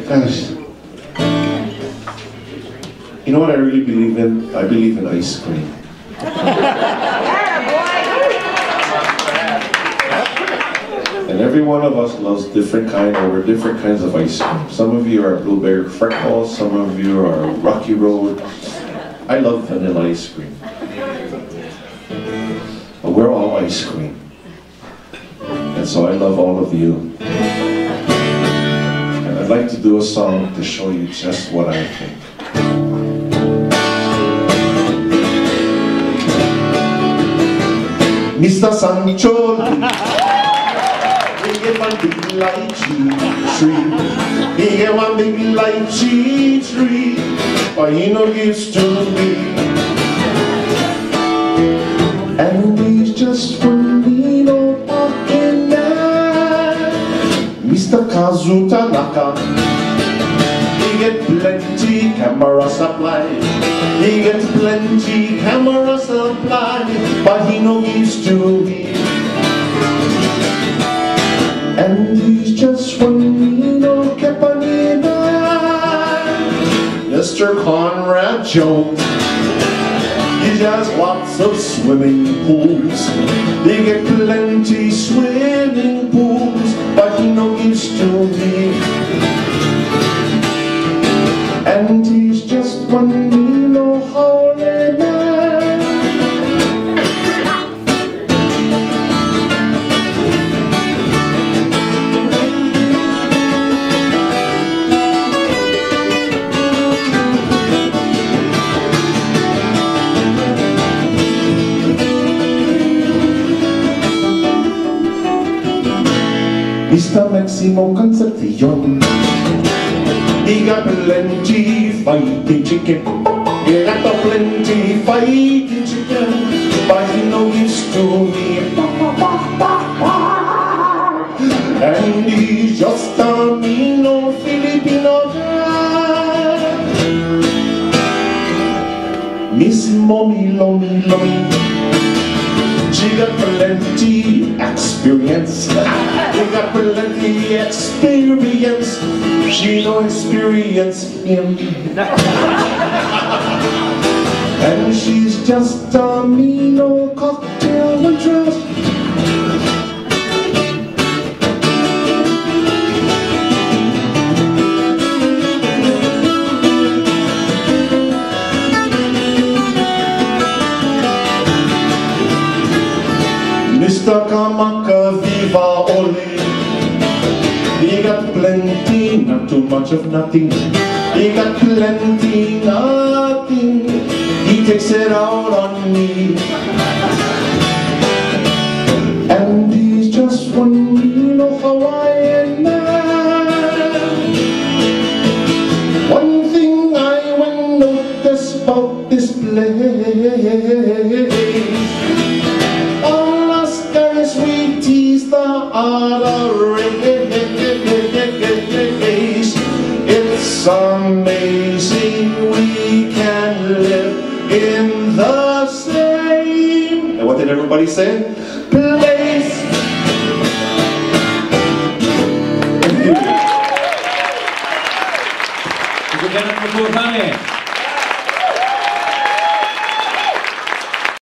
Gosh. You know what I really believe in? I believe in ice cream. And every one of us loves different kinds of ice cream. Some of you are blueberry freckles, some of you are Rocky Road. I love vanilla ice cream. But we're all ice cream. And so I love all of you. And I'd like to do a song to show you just what I think. Mr. Sancho, he get one big lychee tree. He get one big lychee tree, but he no gives to me. And he's just one little pocket man, Mr. Kazuta Naka. He get plenty camera supply. He gets plenty camera supply, but he no gives to me. And he's just one little caponina, Mr. Conrad Jones. He has lots of swimming pools. He get plenty swimming pools, but he no gives to me. And he's just one little holy man. Mr. Maximo Concepcion, he got plenty fighting chicken. He got plenty fighting chicken, but he no gives to me. And he's just a mean Filipino guy. Miss Mommy Lomi Lomi, she got plenty experience. She got plenty experience. She no experience him. And she's just a mean old cocktail waitress. Mr. Kamaka Viva Oli, he got plenty, not too much of nothing. He got plenty, nothing. He takes it out on me. And he's just one little Hawaiian man. One thing I will notice about this place, all us guys we tease the other race. It's amazing we can live in the same, and what did everybody say? Place. Kenneth Makuakane.